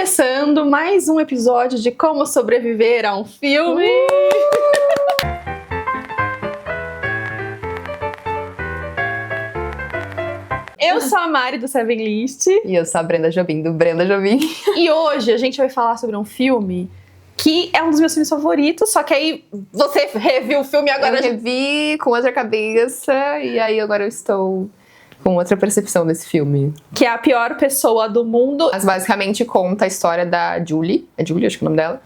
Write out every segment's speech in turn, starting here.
Começando mais um episódio de Como Sobreviver a um Filme. Eu sou a Mari do Seven List. E eu sou a Brenda Jobim, do Brenda Jobim. E hoje a gente vai falar sobre um filme que é um dos meus filmes favoritos, só que aí você reviu o filme agora. Eu revi com outra cabeça e aí agora eu estou com outra percepção desse filme. Que é A Pior Pessoa do Mundo. Mas basicamente conta a história da Julie. É Julie, acho que é o nome dela.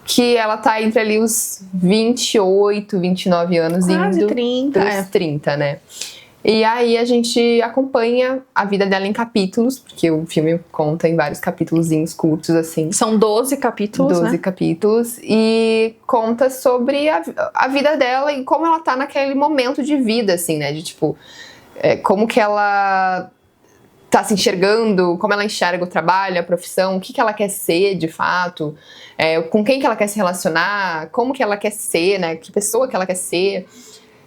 Que ela tá entre ali os 28, 29 anos, quase indo 30, pros 30, né? E aí a gente acompanha a vida dela em capítulos, porque o filme conta em vários capítulozinhos curtos, assim. São 12 capítulos, 12 né? capítulos. E conta sobre a vida dela e como ela tá naquele momento de vida, assim, né? De tipo, como que ela tá se enxergando, como ela enxerga o trabalho, a profissão, o que ela quer ser de fato, com quem que ela quer se relacionar, como que ela quer ser, né? Que pessoa que ela quer ser.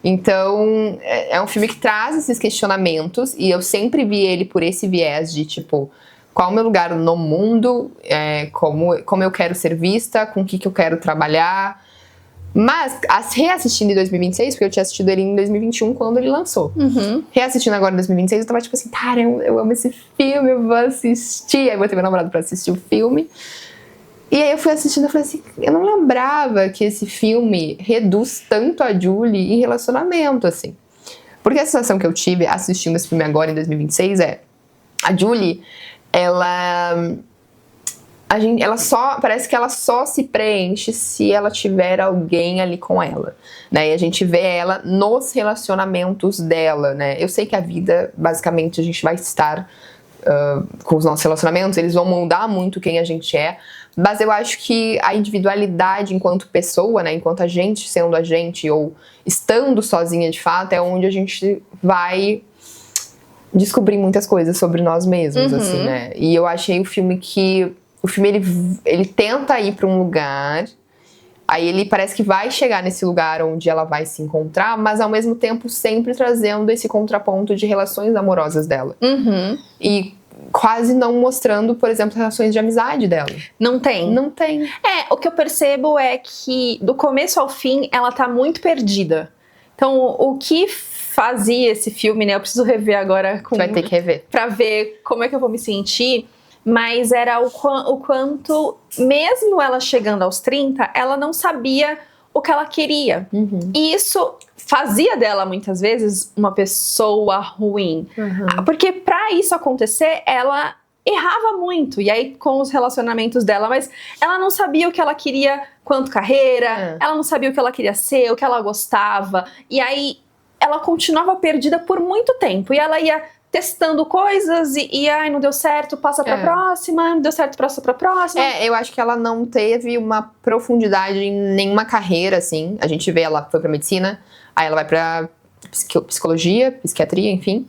Então, é um filme que traz esses questionamentos e eu sempre vi ele por esse viés de, tipo, qual é o meu lugar no mundo, como eu quero ser vista, com o que eu quero trabalhar. Mas, reassistindo em 2026, porque eu tinha assistido ele em 2021 quando ele lançou. Reassistindo agora em 2026, eu tava tipo assim, cara, eu amo esse filme, eu vou assistir. Aí botei meu namorado pra assistir o filme. E aí eu fui assistindo e falei assim, eu não lembrava que esse filme reduz tanto a Julie em relacionamento, assim. Porque a sensação que eu tive assistindo esse filme agora em 2026 a Julie, parece que ela só se preenche se ela tiver alguém ali com ela, né? E a gente vê ela nos relacionamentos dela, né? Eu sei que a vida, basicamente, a gente vai estar com os nossos relacionamentos, eles vão moldar muito quem a gente é, mas eu acho que a individualidade enquanto pessoa, né, enquanto a gente sendo a gente ou estando sozinha de fato, é onde a gente vai descobrir muitas coisas sobre nós mesmos, assim, né? E eu achei o filme ele tenta ir pra um lugar, aí ele parece que vai chegar nesse lugar onde ela vai se encontrar, mas ao mesmo tempo sempre trazendo esse contraponto de relações amorosas dela. E quase não mostrando, por exemplo, relações de amizade dela. Não tem? Não tem. O que eu percebo é que do começo ao fim ela tá muito perdida. Então, o que fazia esse filme, né? Eu preciso rever agora. Você vai ter que rever. Pra ver como é que eu vou me sentir. Mas era o quanto, mesmo ela chegando aos 30, ela não sabia o que ela queria. E isso fazia dela, muitas vezes, uma pessoa ruim. Porque pra isso acontecer, ela errava muito. E aí, com os relacionamentos dela, mas ela não sabia o que ela queria quanto carreira, ela não sabia o que ela queria ser, o que ela gostava. E aí, ela continuava perdida por muito tempo. E ela ia testando coisas e ai, não deu certo, passa pra próxima, não deu certo, passa pra próxima. Eu acho que ela não teve uma profundidade em nenhuma carreira, assim. A gente vê, ela foi pra medicina, aí ela vai pra psicologia, psiquiatria, enfim.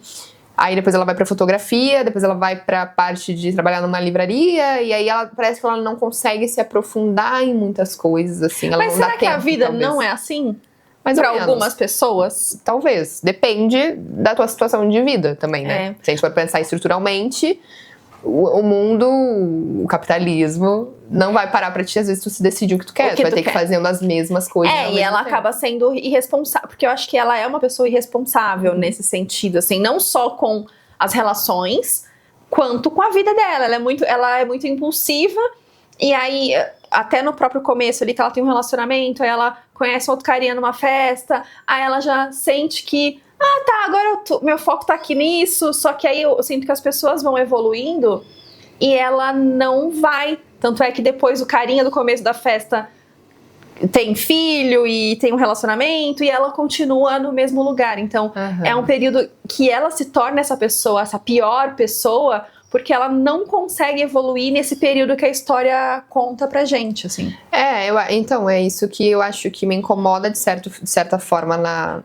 Aí depois ela vai pra fotografia, depois ela vai pra parte de trabalhar numa livraria, e aí parece que ela não consegue se aprofundar em muitas coisas, assim. Ela Mas não dá será que tempo, a vida talvez. não é assim? Mais ou Pra menos. algumas pessoas? Talvez. Depende da tua situação de vida também, né? Se a gente for pensar estruturalmente, o mundo, o capitalismo, não vai parar pra ti, às vezes tu se decidir o que tu quer. Tu vai ter que ir fazendo as mesmas coisas. E ela acaba sendo irresponsável, porque eu acho que ela é uma pessoa irresponsável nesse sentido, assim, não só com as relações, quanto com a vida dela. Ela é muito impulsiva, e aí, até no próprio começo ali, que ela tem um relacionamento, aí ela conhece outro carinha numa festa, aí ela já sente que, agora meu foco tá aqui nisso, só que aí eu sinto que as pessoas vão evoluindo e ela não vai. Tanto é que depois o carinha do começo da festa tem filho e tem um relacionamento e ela continua no mesmo lugar. Então, é um período que ela se torna essa pessoa, essa pior pessoa, porque ela não consegue evoluir nesse período que a história conta pra gente, assim. Então, é isso que eu acho que me incomoda de certa forma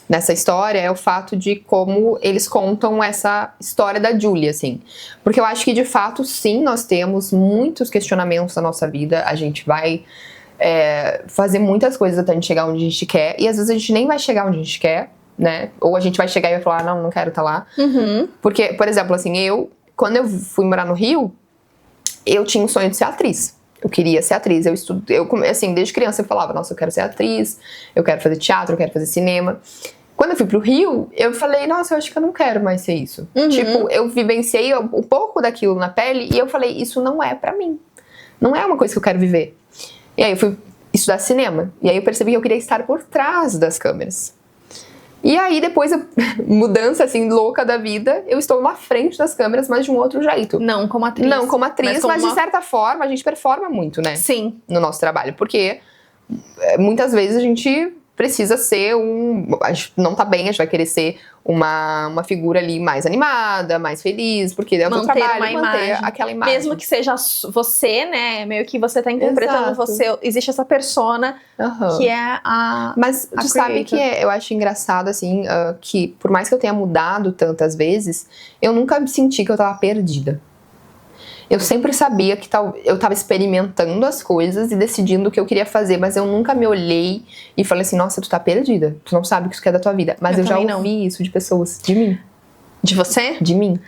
nessa história, é o fato de como eles contam essa história da Julie, assim. Porque eu acho que, de fato, sim, nós temos muitos questionamentos na nossa vida, a gente vai fazer muitas coisas até a gente chegar onde a gente quer, e às vezes a gente nem vai chegar onde a gente quer, né? Ou a gente vai chegar e vai falar, não quero estar lá. Porque, por exemplo, assim, quando eu fui morar no Rio, eu tinha um sonho de ser atriz. Eu queria ser atriz. Assim, desde criança eu falava, nossa, eu quero ser atriz, eu quero fazer teatro, eu quero fazer cinema. Quando eu fui pro Rio, eu falei, nossa, eu acho que eu não quero mais ser isso. Tipo, eu vivenciei um pouco daquilo na pele e eu falei, isso não é pra mim. Não é uma coisa que eu quero viver. E aí eu fui estudar cinema. E aí eu percebi que eu queria estar por trás das câmeras. E aí depois, mudança assim, louca da vida, eu estou na frente das câmeras, mas de um outro jeito. Não como atriz. Não como atriz, mas de certa forma a gente performa muito, né? Sim. No nosso trabalho. Porque muitas vezes a gente precisa ser a gente não tá bem, a gente vai querer ser uma figura ali mais animada, mais feliz, porque é o teu trabalho, manter aquela imagem. Mesmo que seja você, né, meio que você tá interpretando você, existe essa persona que é a Mas tu sabe que eu acho engraçado, assim, que por mais que eu tenha mudado tantas vezes, eu nunca senti que eu tava perdida. Eu sempre sabia que eu tava experimentando as coisas e decidindo o que eu queria fazer, mas eu nunca me olhei e falei assim, nossa, tu tá perdida, tu não sabe o que isso quer da tua vida. Mas eu já ouvi isso de pessoas, de mim. De você? De mim.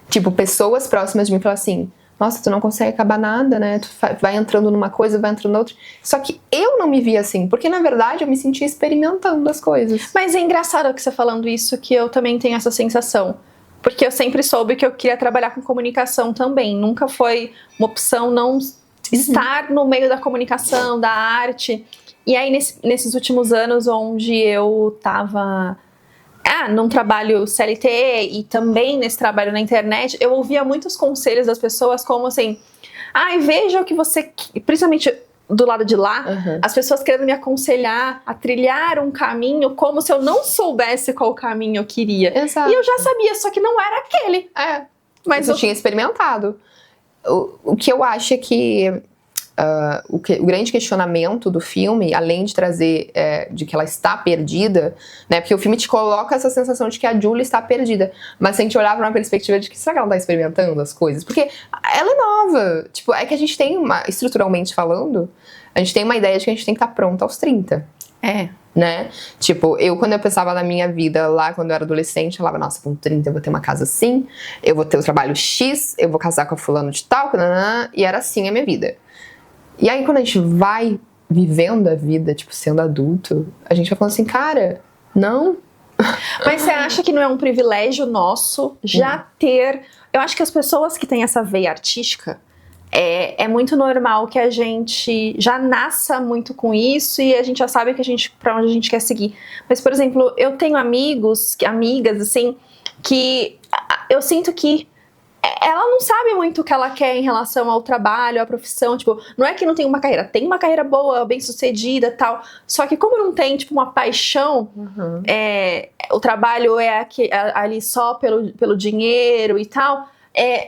Tipo, pessoas próximas de mim falam assim, nossa, tu não consegue acabar nada, né? Tu vai entrando numa coisa, vai entrando na outra. Só que eu não me via assim, porque na verdade eu me sentia experimentando as coisas. Mas é engraçado que você falando isso, que eu também tenho essa sensação. Porque eu sempre soube que eu queria trabalhar com comunicação também. Nunca foi uma opção não estar no meio da comunicação, da arte. E aí, nesses últimos anos, onde eu tava num trabalho CLT e também nesse trabalho na internet, eu ouvia muitos conselhos das pessoas como assim, veja o que você... Principalmente do lado de lá, as pessoas querendo me aconselhar a trilhar um caminho como se eu não soubesse qual caminho eu queria. Exato. E eu já sabia, só que não era aquele. Mas eu tinha experimentado. O que eu acho é que o grande questionamento do filme, além de trazer de que ela está perdida, né? Porque o filme te coloca essa sensação de que a Julie está perdida. Mas se a gente olhar para uma perspectiva de que será que ela está experimentando as coisas? Porque ela é nova. Tipo, é que a gente tem estruturalmente falando, a gente tem uma ideia de que a gente tem que estar pronta aos 30. Né? Tipo, quando eu pensava na minha vida lá, quando eu era adolescente, eu falava, nossa, com 30 eu vou ter uma casa assim, eu vou ter o trabalho X, eu vou casar com a fulano de tal, e era assim a minha vida. E aí, quando a gente vai vivendo a vida, tipo, sendo adulto, a gente vai falando assim, cara, não. Mas você acha que não é um privilégio nosso já ter... Eu acho que as pessoas que têm essa veia artística, é muito normal que a gente já nasça muito com isso e a gente já sabe pra onde a gente quer seguir. Mas, por exemplo, eu tenho amigas, assim, que eu sinto que ela não sabe muito o que ela quer em relação ao trabalho, à profissão, tipo, não é que não tem uma carreira, tem uma carreira boa, bem sucedida, tal, só que como não tem, tipo, uma paixão, o trabalho é ali só pelo dinheiro e tal,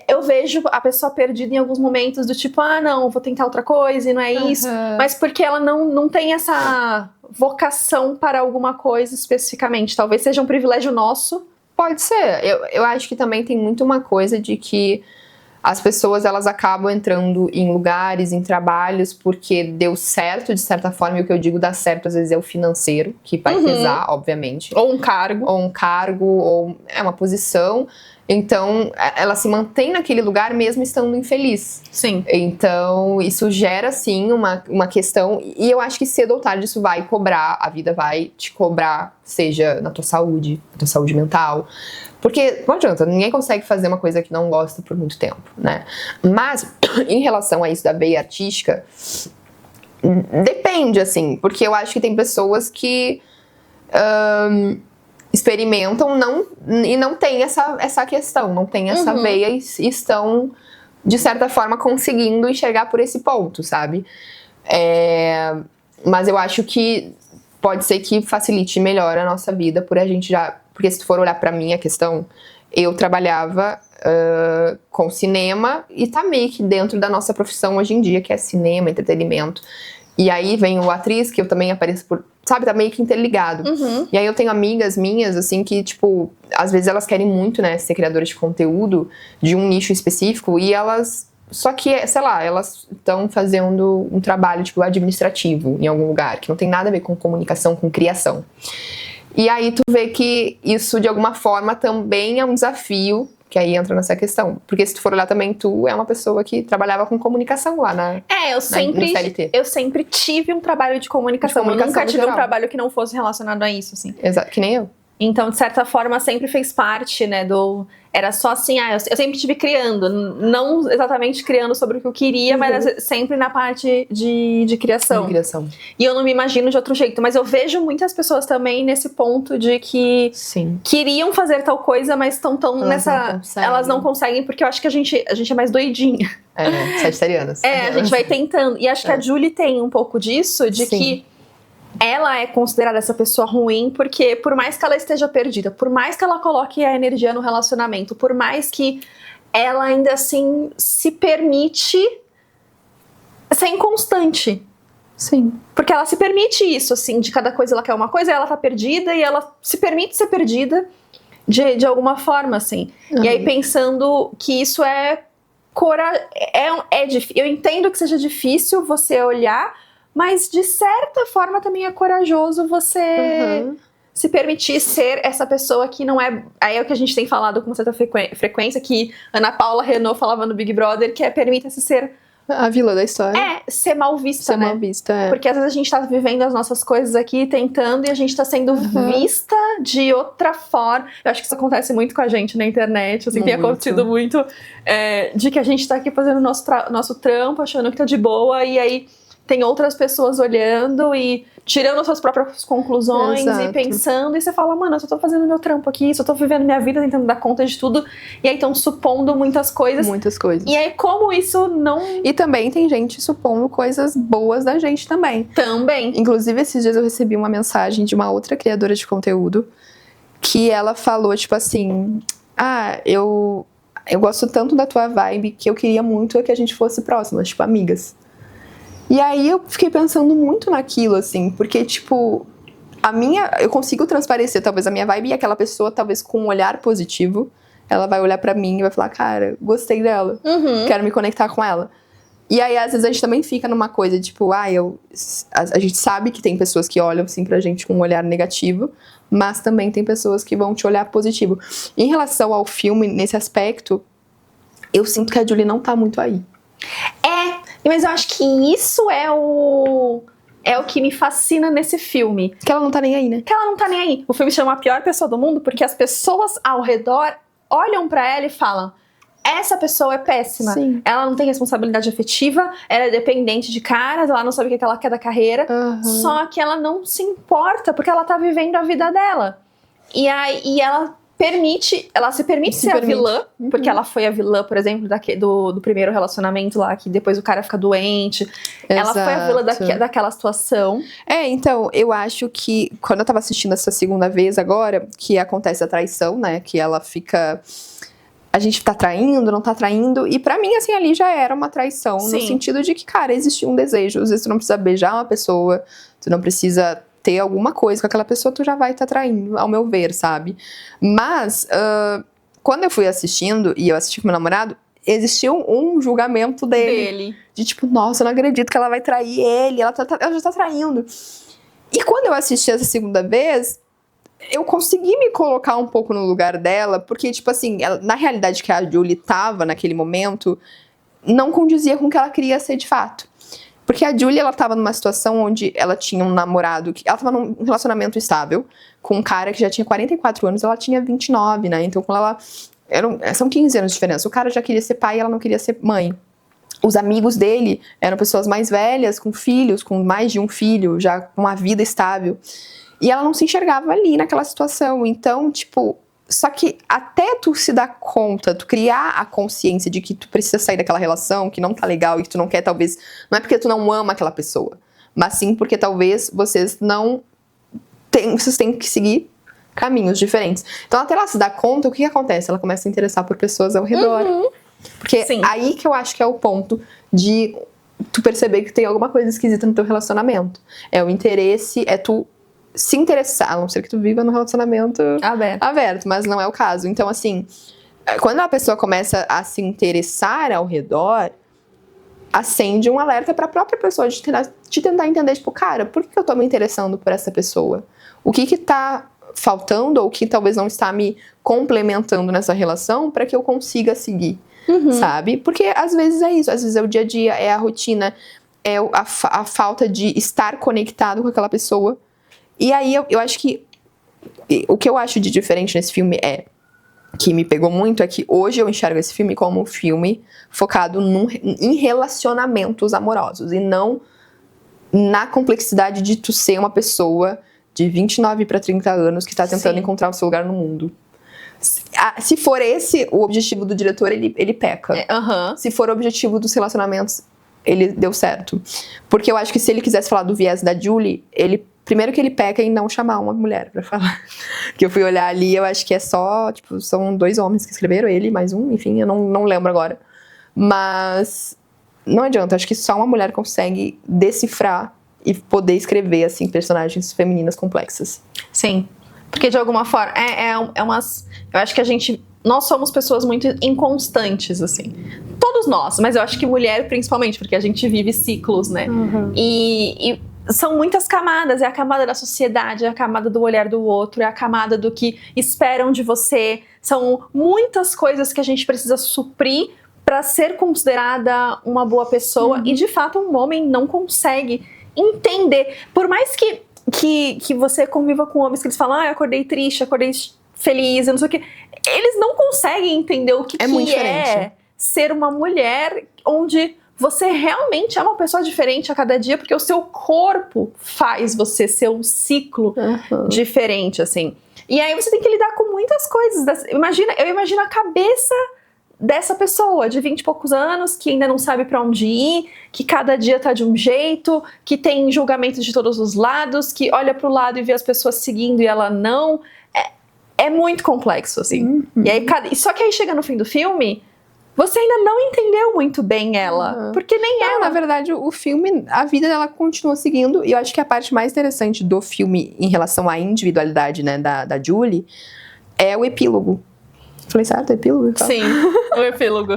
eu vejo a pessoa perdida em alguns momentos do tipo, não, vou tentar outra coisa e não é isso, mas porque ela não tem essa vocação para alguma coisa especificamente, talvez seja um privilégio nosso. Pode ser. Eu acho que também tem muito uma coisa de que as pessoas, elas acabam entrando em lugares, em trabalhos, porque deu certo, de certa forma, e o que eu digo dar certo, às vezes, é o financeiro, que vai pesar, obviamente. Ou um cargo. Ou uma posição. Então, ela se mantém naquele lugar mesmo estando infeliz. Sim. Então, isso gera, sim, uma questão. E eu acho que cedo ou tarde isso vai cobrar. A vida vai te cobrar, seja na tua saúde mental. Porque não adianta, ninguém consegue fazer uma coisa que não gosta por muito tempo, né? Mas, em relação a isso da veia artística, depende, assim. Porque eu acho que tem pessoas que... experimentam e não tem essa questão, não tem essa veia e estão, de certa forma, conseguindo enxergar por esse ponto, sabe? Mas eu acho que pode ser que facilite melhor a nossa vida por a gente já... Porque se tu for olhar pra mim a questão, eu trabalhava com cinema e tá meio que dentro da nossa profissão hoje em dia, que é cinema, entretenimento. E aí vem o atriz, que eu também apareço por... Sabe, tá meio que interligado. E aí eu tenho amigas minhas, assim, que, tipo, às vezes elas querem muito, né, ser criadoras de conteúdo de um nicho específico e elas... Só que, sei lá, elas estão fazendo um trabalho, tipo, administrativo em algum lugar, que não tem nada a ver com comunicação, com criação. E aí tu vê que isso, de alguma forma, também é um desafio Que aí entra nessa questão. Porque se tu for olhar também, tu é uma pessoa que trabalhava com comunicação lá eu no CLT. Eu sempre tive um trabalho de comunicação. Eu nunca tive um trabalho que não fosse relacionado a isso, assim. Exato, que nem eu. Então, de certa forma, sempre fez parte, né, Era só assim, eu sempre estive criando. Não exatamente criando sobre o que eu queria, mas sempre na parte de criação. E eu não me imagino de outro jeito. Mas eu vejo muitas pessoas também nesse ponto de que queriam fazer tal coisa, mas estão nessa... Elas não conseguem, porque eu acho que a gente é mais doidinha. Sagitarianas. A gente vai tentando. E acho que a Julie tem um pouco disso, de que ela é considerada essa pessoa ruim porque, por mais que ela esteja perdida, por mais que ela coloque a energia no relacionamento, por mais que ela ainda assim se permite ser inconstante. Sim. Porque ela se permite isso, assim, de cada coisa ela quer uma coisa, ela tá perdida e ela se permite ser perdida de alguma forma, assim. E aí pensando que isso é difícil. Eu entendo que seja difícil você olhar, mas de certa forma também é corajoso você se permitir ser essa pessoa que não é... Aí é o que a gente tem falado com certa frequência, que Ana Paula Renault falava no Big Brother, que permita-se ser... A vilã da história. Ser mal vista, né? Ser mal vista, Porque às vezes a gente tá vivendo as nossas coisas aqui, tentando, e a gente tá sendo vista de outra forma. Eu acho que isso acontece muito com a gente na internet, assim, tem acontecido muito, de que a gente tá aqui fazendo o nosso trampo, achando que tá de boa, e aí tem outras pessoas olhando e tirando suas próprias conclusões e pensando, e você fala, mano, eu só tô fazendo meu trampo aqui, só tô vivendo minha vida, tentando dar conta de tudo, e aí estão supondo muitas coisas. E aí como isso não... E também tem gente supondo coisas boas da gente também. Inclusive, esses dias eu recebi uma mensagem de uma outra criadora de conteúdo, que ela falou, tipo assim, eu gosto tanto da tua vibe, que eu queria muito que a gente fosse próximas, tipo, amigas. E aí eu fiquei pensando muito naquilo, assim, porque, tipo, eu consigo transparecer talvez a minha vibe, e aquela pessoa, talvez com um olhar positivo, ela vai olhar pra mim e vai falar, cara, gostei dela, quero me conectar com ela. E aí, às vezes, a gente também fica numa coisa, tipo, a gente sabe que tem pessoas que olham, assim, pra gente com um olhar negativo, mas também tem pessoas que vão te olhar positivo. Em relação ao filme, nesse aspecto, eu sinto que a Julie não tá muito aí. Mas eu acho que isso é o que me fascina nesse filme. Que ela não tá nem aí, né? Que ela não tá nem aí. O filme chama A Pior Pessoa do Mundo porque as pessoas ao redor olham pra ela e falam, essa pessoa é péssima. Ela não tem responsabilidade afetiva, ela é dependente de caras, ela não sabe o que ela quer da carreira. Só que ela não se importa porque ela tá vivendo a vida dela. E ela se permite ser a vilã, porque ela foi a vilã, por exemplo, do primeiro relacionamento lá, que depois o cara fica doente. Ela foi a vilã daquela situação. Então, eu acho que quando eu tava assistindo essa segunda vez agora, que acontece a traição, né, que ela fica... A gente tá traindo, não tá traindo, e pra mim, assim, ali já era uma traição, no sentido de que, cara, existia um desejo. Às vezes tu não precisa beijar uma pessoa, tu não precisa... ter alguma coisa com aquela pessoa, tu já vai estar traindo, ao meu ver, sabe? Mas, quando eu fui assistindo, e eu assisti com meu namorado, existiu um julgamento dele. De tipo, nossa, eu não acredito que ela vai trair ele, ela já tá traindo. E quando eu assisti essa segunda vez, eu consegui me colocar um pouco no lugar dela, porque, tipo assim, na realidade que a Julie tava naquele momento, não condizia com o que ela queria ser de fato. Porque a Julie, ela tava numa situação onde ela tinha um namorado, ela tava num relacionamento estável, com um cara que já tinha 44 anos, ela tinha 29, né? Então, quando ela... são 15 anos de diferença. O cara já queria ser pai e ela não queria ser mãe. Os amigos dele eram pessoas mais velhas, com filhos, com mais de um filho, já com uma vida estável. E ela não se enxergava ali naquela situação. Então, tipo... Só que até tu se dar conta, tu criar a consciência de que tu precisa sair daquela relação, que não tá legal e que tu não quer, talvez... Não é porque tu não ama aquela pessoa, mas sim porque talvez vocês têm que seguir caminhos diferentes. Então até ela se dar conta, o que acontece? Ela começa a se interessar por pessoas ao redor. Porque aí que eu acho que é o ponto de tu perceber que tem alguma coisa esquisita no teu relacionamento. É o interesse, é tu... se interessar, a não ser que tu viva num relacionamento aberto, mas não é o caso. Então, assim, quando a pessoa começa a se interessar ao redor, acende um alerta pra própria pessoa de tentar entender, tipo, cara, por que eu tô me interessando por essa pessoa? O que tá faltando ou que talvez não está me complementando nessa relação para que eu consiga seguir, sabe? Porque às vezes é isso, às vezes é o dia a dia, é a rotina, é a falta de estar conectado com aquela pessoa. E aí eu acho que o que eu acho de diferente nesse filme que me pegou muito, é que hoje eu enxergo esse filme como um filme focado em relacionamentos amorosos e não na complexidade de tu ser uma pessoa de 29 para 30 anos que tá tentando encontrar o seu lugar no mundo. Se for esse o objetivo do diretor, ele peca. Se for o objetivo dos relacionamentos, ele deu certo. Porque eu acho que se ele quisesse falar do viés da Julie, primeiro que ele peca em não chamar uma mulher pra falar. Que eu fui olhar ali, eu acho que é só, tipo, são 2 homens que escreveram, ele mais um, enfim, eu não lembro agora. Mas não adianta, acho que só uma mulher consegue decifrar e poder escrever, assim, personagens femininas complexas. Sim, porque de alguma forma, eu acho que nós somos pessoas muito inconstantes, assim. Todos nós, mas eu acho que mulher principalmente, porque a gente vive ciclos, né? E são muitas camadas, é a camada da sociedade, é a camada do olhar do outro, é a camada do que esperam de você. São muitas coisas que a gente precisa suprir para ser considerada uma boa pessoa. E de fato um homem não consegue entender. Por mais que você conviva com homens que eles falam, eu acordei triste, acordei feliz, eu não sei o que. Eles não conseguem entender o que é ser uma mulher onde você realmente é uma pessoa diferente a cada dia, porque o seu corpo faz você ser um ciclo diferente, assim. E aí você tem que lidar com muitas coisas. Eu imagino a cabeça dessa pessoa de 20 e poucos anos, que ainda não sabe pra onde ir, que cada dia tá de um jeito, que tem julgamento de todos os lados, que olha pro lado e vê as pessoas seguindo e ela não. É muito complexo, assim. E aí, só que aí chega no fim do filme, você ainda não entendeu muito bem ela. Porque nem ela. Na verdade, o filme, a vida dela continua seguindo. E eu acho que a parte mais interessante do filme em relação à individualidade, né, da Julie, é o epílogo. Falei certo? Epílogo? Sim, o epílogo.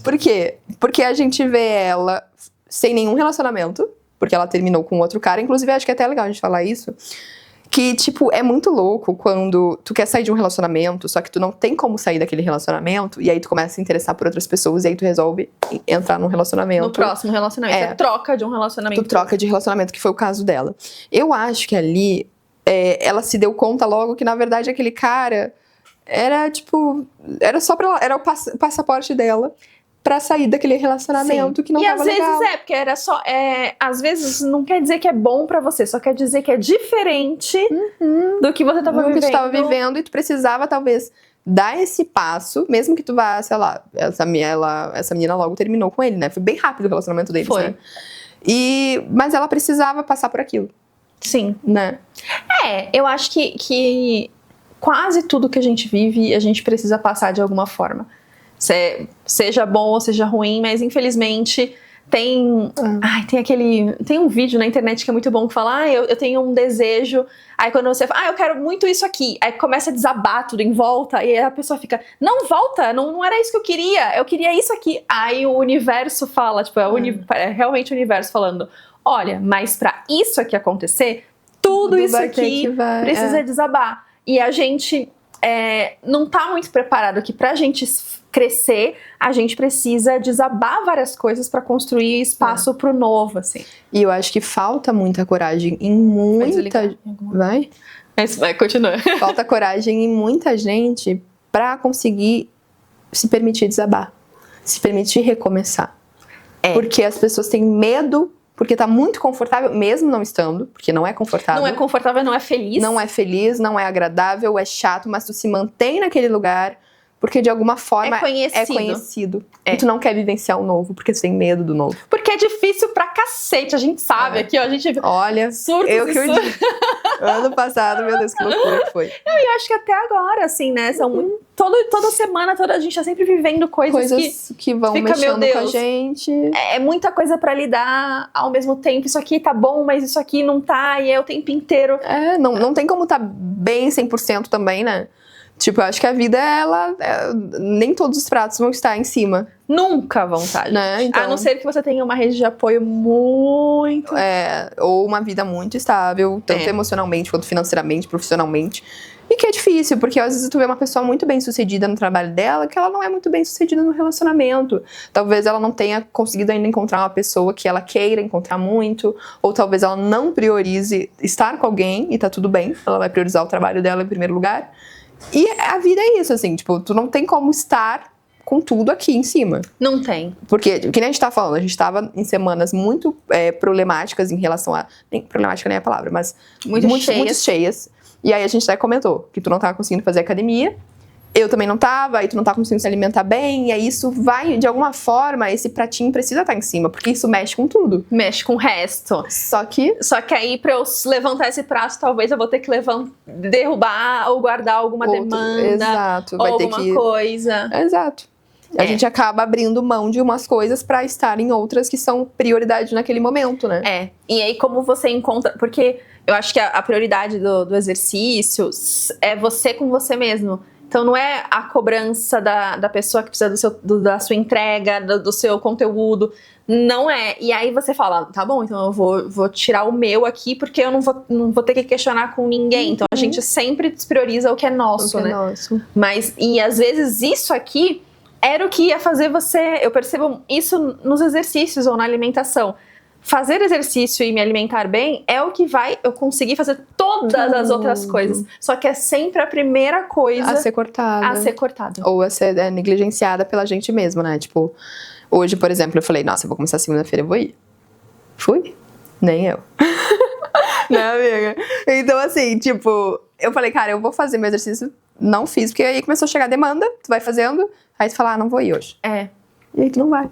Por quê? Porque a gente vê ela sem nenhum relacionamento, porque ela terminou com outro cara. Inclusive, acho que é até legal a gente falar isso. Que, tipo, é muito louco quando tu quer sair de um relacionamento, só que tu não tem como sair daquele relacionamento, e aí tu começa a se interessar por outras pessoas, e aí tu resolve entrar num relacionamento. No próximo relacionamento. Você troca de um relacionamento. Tu troca de relacionamento, que foi o caso dela. Eu acho que ali, ela se deu conta logo que, na verdade, aquele cara era, tipo, era só pra ela, era o passaporte dela pra sair daquele relacionamento que não tava legal. E às vezes porque era só, às vezes não quer dizer que é bom pra você, só quer dizer que é diferente do que você tava vivendo. Que tu tava vivendo e tu precisava, talvez, dar esse passo, mesmo que tu vá, sei lá, essa menina logo terminou com ele, né? Foi bem rápido o relacionamento deles, né? Mas ela precisava passar por aquilo. Sim. Né? Eu acho que quase tudo que a gente vive, a gente precisa passar de alguma forma. Seja bom ou seja ruim, mas infelizmente tem um vídeo na internet que é muito bom que fala, eu tenho um desejo, aí quando você fala, eu quero muito isso aqui, aí começa a desabar tudo em volta, e a pessoa fica, não, volta, não era isso que eu queria isso aqui. Aí o universo fala, tipo, é realmente o universo falando, olha, mas pra isso aqui acontecer, tudo isso aqui precisa desabar. E a gente não tá muito preparado que pra gente crescer, a gente precisa desabar várias coisas pra construir espaço pro novo, assim. E eu acho que falta muita coragem em muita... Vai? Vai, continua. Falta coragem em muita gente pra conseguir se permitir desabar. Se permitir recomeçar. Porque as pessoas têm medo, porque tá muito confortável, mesmo não estando, porque não é confortável. Não é confortável, não é feliz. Não é feliz, não é agradável, é chato, mas tu se mantém naquele lugar porque de alguma forma é conhecido. E tu não quer vivenciar o novo, porque tu tem medo do novo. Porque é difícil pra cacete, a gente sabe. Aqui, ó, a gente... Olha, eu que eu digo. Ano passado, meu Deus, que loucura que foi. Eu acho que até agora, assim, né, são toda semana, a gente tá sempre vivendo coisas que vão mexendo com a gente. É muita coisa pra lidar ao mesmo tempo. Isso aqui tá bom, mas isso aqui não tá, e é o tempo inteiro. Não tem como tá bem 100% também, né? Tipo, eu acho que a vida, nem todos os pratos vão estar em cima. Nunca vão estar, né? Então, a não ser que você tenha uma rede de apoio muito... ou uma vida muito estável, tanto emocionalmente quanto financeiramente, profissionalmente. E que é difícil, porque às vezes tu vê uma pessoa muito bem sucedida no trabalho dela, que ela não é muito bem sucedida no relacionamento. Talvez ela não tenha conseguido ainda encontrar uma pessoa que ela queira encontrar muito, ou talvez ela não priorize estar com alguém, e tá tudo bem, ela vai priorizar o trabalho dela em primeiro lugar. E a vida é isso, assim, tipo, tu não tem como estar com tudo aqui em cima. Não tem. Porque, que nem a gente tá falando, a gente tava em semanas muito problemáticas em relação a... Nem problemática nem é a palavra, mas muito cheias. E aí a gente até comentou que tu não tava conseguindo fazer academia, eu também não tava, aí tu não tá conseguindo se alimentar bem, e aí isso vai, de alguma forma, esse pratinho precisa estar em cima, porque isso mexe com tudo. Mexe com o resto. Só que aí, pra eu levantar esse prato, talvez eu vou ter que derrubar ou guardar alguma demanda. Exato. Vai ou ter alguma coisa. Exato. A gente acaba abrindo mão de umas coisas pra estar em outras que são prioridade naquele momento, né? E aí, como você encontra... Porque eu acho que a prioridade do exercício é você com você mesmo. Então, não é a cobrança da pessoa que precisa da sua entrega, do seu conteúdo. Não é. E aí você fala, tá bom, então eu vou tirar o meu aqui, porque eu não vou ter que questionar com ninguém. Então, a gente sempre desprioriza o que é nosso, né? Nosso. Mas, e às vezes, isso aqui era o que ia fazer você... Eu percebo isso nos exercícios ou na alimentação. Fazer exercício e me alimentar bem é o que vai eu conseguir fazer todas as outras coisas. Só que é sempre a primeira coisa a ser cortada. Ou a ser negligenciada pela gente mesmo, né? Tipo, hoje, por exemplo, eu falei, nossa, eu vou começar segunda-feira, eu vou ir. Fui? Nem eu. Né, amiga? Então, assim, tipo, eu falei, cara, eu vou fazer meu exercício. Não fiz, porque aí começou a chegar a demanda, tu vai fazendo, aí tu fala, não vou ir hoje. E aí tu não vai.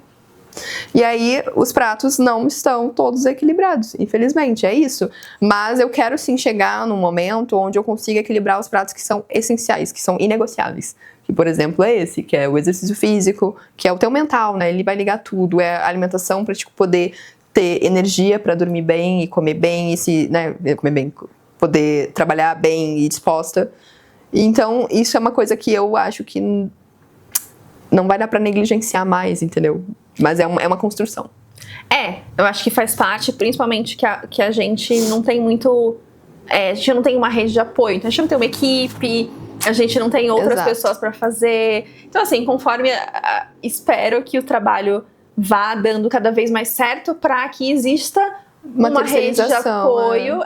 E aí, os pratos não estão todos equilibrados, infelizmente, é isso. Mas eu quero sim chegar num momento onde eu consiga equilibrar os pratos que são essenciais, que são inegociáveis. Que, por exemplo, é esse, que é o exercício físico, que é o teu mental, né? Ele vai ligar tudo, é a alimentação pra tipo, poder ter energia pra dormir bem e comer bem, comer bem, poder trabalhar bem e disposta. Então, isso é uma coisa que eu acho que não vai dar pra negligenciar mais, entendeu? Mas é uma construção. Eu acho que faz parte, principalmente que a gente não tem muito... a gente não tem uma rede de apoio, então a gente não tem uma equipe, a gente não tem outras pessoas pra fazer. Então, assim, conforme espero que o trabalho vá dando cada vez mais certo pra que exista uma rede de apoio.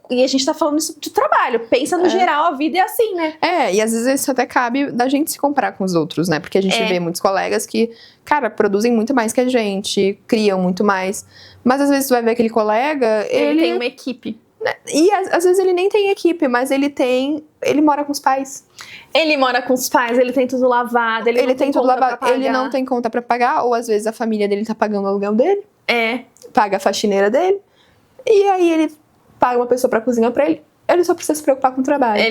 E a gente tá falando isso de trabalho. Pensa no geral, a vida é assim, né? E às vezes isso até cabe da gente se comparar com os outros, né? Porque a gente vê muitos colegas que, cara, produzem muito mais que a gente, criam muito mais. Mas às vezes tu vai ver aquele colega, ele tem uma equipe. E às vezes ele nem tem equipe, mas ele mora com os pais. Ele mora com os pais, ele tem tudo lavado, ele tem tudo lavado, ele não tem conta pra pagar, ou às vezes a família dele tá pagando o aluguel dele. Paga a faxineira dele. E aí ele paga uma pessoa pra cozinhar pra ele. Ele só precisa se preocupar com o trabalho.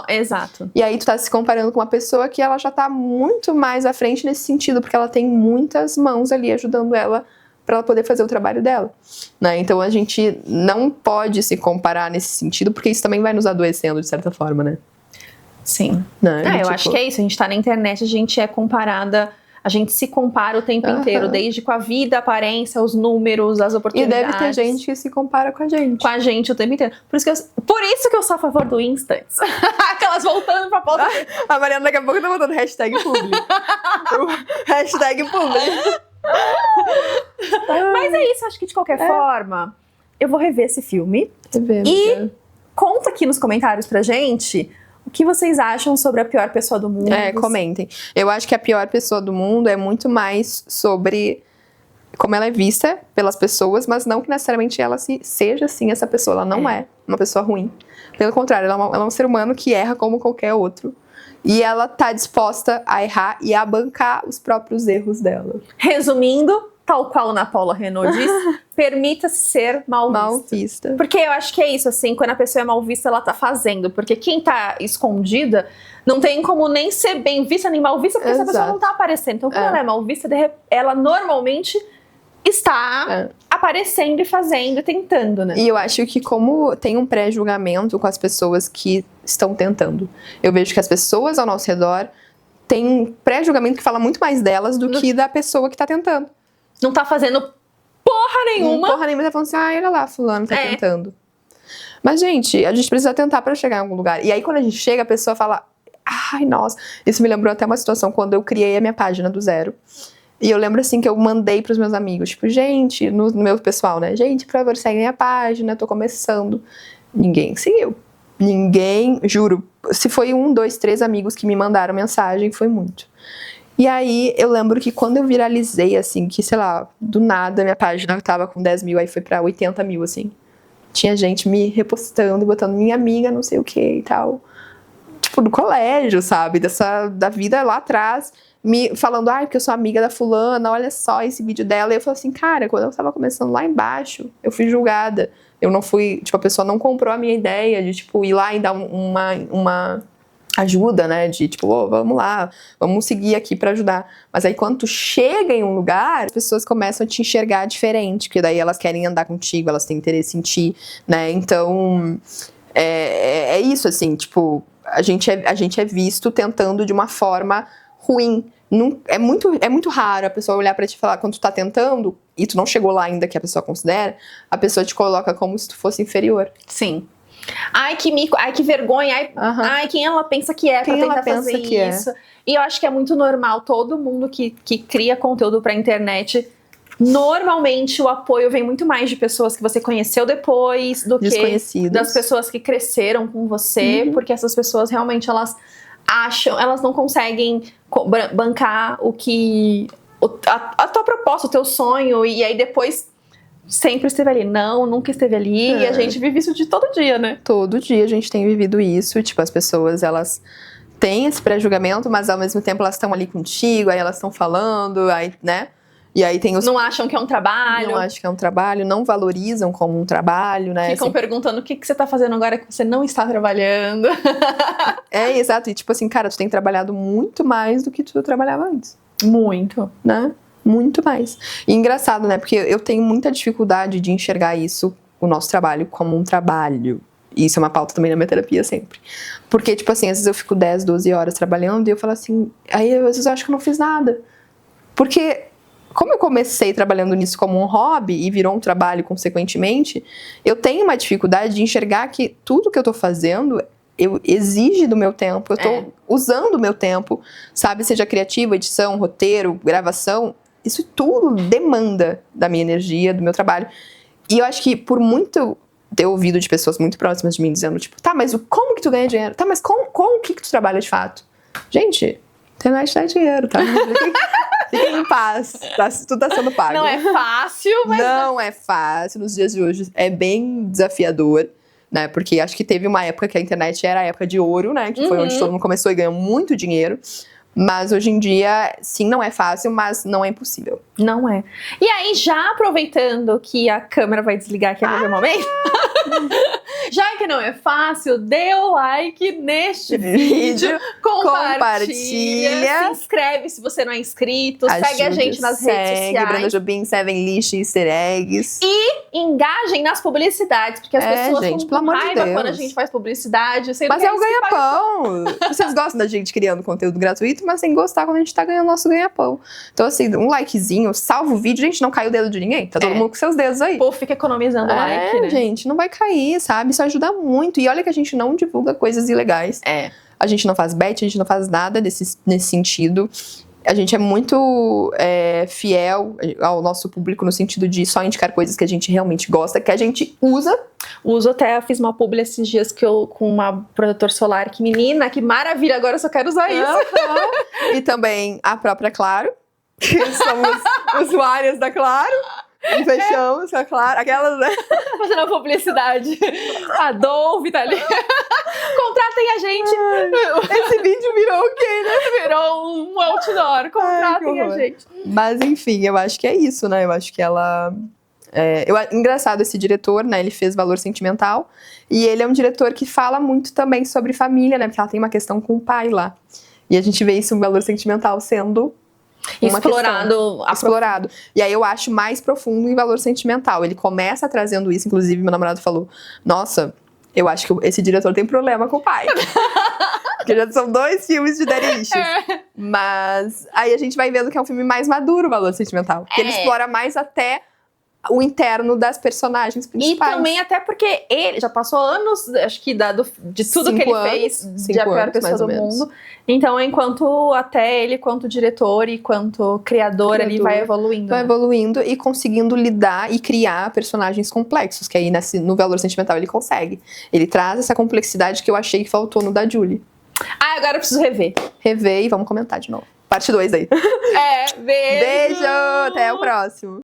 Exato. E aí tu tá se comparando com uma pessoa que ela já tá muito mais à frente nesse sentido, porque ela tem muitas mãos ali ajudando ela pra ela poder fazer o trabalho dela, né? Então a gente não pode se comparar nesse sentido, porque isso também vai nos adoecendo de certa forma, né? Sim. Eu acho que é isso. A gente tá na internet, a gente é comparada... A gente se compara o tempo inteiro, desde com a vida, a aparência, os números, as oportunidades. E deve ter gente que se compara com a gente. Com a gente o tempo inteiro. Por isso que eu sou a favor do Instants. Aquelas voltando pra pauta. A Mariana daqui a pouco tá botando hashtag publi. Hashtag publi. Mas é isso, acho que de qualquer forma, eu vou rever esse filme. E conta aqui nos comentários pra gente... O que vocês acham sobre a pior pessoa do mundo? Comentem. Eu acho que a pior pessoa do mundo é muito mais sobre como ela é vista pelas pessoas, mas não que necessariamente ela seja, assim, essa pessoa. Ela não é uma pessoa ruim. Pelo contrário, ela é um ser humano que erra como qualquer outro. E ela tá disposta a errar e a bancar os próprios erros dela. Resumindo, tal qual Ana Paula Renault diz, permita-se ser mal vista. Porque eu acho que é isso, assim, quando a pessoa é mal vista, ela tá fazendo. Porque quem tá escondida não tem como nem ser bem vista nem mal vista, porque essa pessoa não tá aparecendo. Então, quando ela é mal vista, ela normalmente está aparecendo e fazendo e tentando, né? E eu acho que como tem um pré-julgamento com as pessoas que estão tentando. Eu vejo que as pessoas ao nosso redor têm um pré-julgamento que fala muito mais delas do que da pessoa que tá tentando. Não tá fazendo porra nenhuma. Porra nenhuma, tá falando assim, olha lá, fulano tá tentando. Mas, gente, a gente precisa tentar pra chegar em algum lugar. E aí, quando a gente chega, a pessoa fala, ai, nossa. Isso me lembrou até uma situação quando eu criei a minha página do zero. E eu lembro, assim, que eu mandei pros meus amigos, tipo, gente, no meu pessoal, né? Gente, por favor, segue minha página, tô começando. Ninguém seguiu. Ninguém, juro. Se foi 1, 2, 3 amigos que me mandaram mensagem, foi muito. E aí, eu lembro que quando eu viralizei, assim, que, sei lá, do nada, minha página tava com 10 mil, aí foi pra 80 mil, assim. Tinha gente me repostando, botando minha amiga, não sei o que e tal. Tipo, do colégio, sabe? Da vida lá atrás, me falando, ai, porque eu sou amiga da fulana, olha só esse vídeo dela. E eu falei assim, cara, quando eu tava começando lá embaixo, eu fui julgada. Eu não fui, tipo, a pessoa não comprou a minha ideia de, tipo, ir lá e dar uma ajuda, né? De, tipo, oh, vamos lá, vamos seguir aqui pra ajudar. Mas aí, quando tu chega em um lugar, as pessoas começam a te enxergar diferente, porque daí elas querem andar contigo, elas têm interesse em ti, né? Então, é isso, assim, tipo, a gente é visto tentando de uma forma ruim. É muito raro a pessoa olhar pra ti e falar, quando tu tá tentando, e tu não chegou lá ainda que a pessoa considera, a pessoa te coloca como se tu fosse inferior. Sim. Ai, que mico, ai, que vergonha, ai, quem ela pensa que é pra tentar fazer isso. E eu acho que é muito normal, todo mundo que cria conteúdo pra internet, normalmente o apoio vem muito mais de pessoas que você conheceu depois do que das pessoas que cresceram com você, porque essas pessoas realmente, elas não conseguem bancar a tua proposta, o teu sonho, e aí depois sempre esteve ali. Não, nunca esteve ali. E a gente vive isso de todo dia, né? Todo dia a gente tem vivido isso. Tipo, as pessoas, elas têm esse pré-julgamento, mas ao mesmo tempo elas estão ali contigo, aí elas estão falando, aí, né? E aí tem os... Não acham que é um trabalho. Não acham que é um trabalho, não valorizam como um trabalho, né? Ficam perguntando o que você tá fazendo agora que você não está trabalhando. Exato. E tipo assim, cara, tu tem trabalhado muito mais do que tu trabalhava antes. Muito. Né? Muito mais. E engraçado, né? Porque eu tenho muita dificuldade de enxergar isso, o nosso trabalho, como um trabalho. E isso é uma pauta também na minha terapia sempre. Porque, tipo assim, às vezes eu fico 10, 12 horas trabalhando e eu falo assim... Aí, às vezes, eu acho que eu não fiz nada. Porque, como eu comecei trabalhando nisso como um hobby e virou um trabalho consequentemente, eu tenho uma dificuldade de enxergar que tudo que eu tô fazendo... exige do meu tempo, eu tô usando o meu tempo, sabe? Seja criativo, edição, roteiro, gravação, isso tudo demanda da minha energia, do meu trabalho. E eu acho que por muito ter ouvido de pessoas muito próximas de mim dizendo, tipo, tá, mas como que tu ganha dinheiro? Tá, mas com o que tu trabalha de fato? Gente, internet dá dinheiro, tá? Fiquem em paz, tudo tá sendo pago. Não é fácil, mas... Não é fácil, nos dias de hoje é bem desafiador. Né? Porque acho que teve uma época que a internet era a época de ouro, né? Que foi onde todo mundo começou e ganhou muito dinheiro. Mas hoje em dia, sim, não é fácil, mas não é impossível. Não é. E aí, já aproveitando que a câmera vai desligar aqui a qualquer momento, já que não é fácil, dê o like neste vídeo, compartilha, se inscreve se você não é inscrito, segue a gente nas redes sociais. Brenda Jobim, 7 List, Easter Eggs. E engajem nas publicidades, porque as pessoas gente, ficam com raiva quando a gente faz publicidade. Mas é o ganha-pão. Vocês gostam da gente criando conteúdo gratuito, mas tem que gostar quando a gente tá ganhando nosso ganha-pão. Então, assim, um likezinho, salva o vídeo. Gente, não caiu o dedo de ninguém. Tá todo mundo com seus dedos aí. O povo fica economizando like, né? Gente, não vai cair, sabe? Isso ajuda muito. E olha que a gente não divulga coisas ilegais. A gente não faz bet, a gente não faz nada nesse sentido. A gente é muito fiel ao nosso público no sentido de só indicar coisas que a gente realmente gosta, que a gente usa. Uso até, fiz uma publi esses dias com uma protetor solar. Que menina, que maravilha, agora eu só quero usar isso. E também a própria Claro, que somos usuárias da Claro. E fechamos, é claro. Aquelas, né? Fazendo a publicidade. A Dove tá ali. Contratem a gente. Esse vídeo virou o quê, né? Virou um outdoor. Contratem a gente. Mas enfim, eu acho que é isso, né? Eu acho que ela... engraçado, esse diretor, né? Ele fez Valor Sentimental. E ele é um diretor que fala muito também sobre família, né? Porque ela tem uma questão com o pai lá. E a gente vê isso, um Valor Sentimental, sendo Explorado. E aí eu acho mais profundo em Valor Sentimental. Ele começa trazendo isso, inclusive meu namorado falou, nossa, eu acho que esse diretor tem problema com o pai. Porque já são 2 filmes de daddy issues. Mas aí a gente vai vendo que é um filme mais maduro, o Valor Sentimental. Porque ele explora mais até o interno das personagens principais. E também até porque ele já passou anos, acho que de tudo que ele fez, de A Pior Pessoa do Mundo. Então, enquanto até ele, quanto diretor e quanto criador, ele vai evoluindo. Vai evoluindo e conseguindo lidar e criar personagens complexos, que aí no Valor Sentimental ele consegue. Ele traz essa complexidade que eu achei que faltou no da Julie. Agora eu preciso rever. Rever e vamos comentar de novo. Parte 2 aí. Beijo! Beijo! Até o próximo.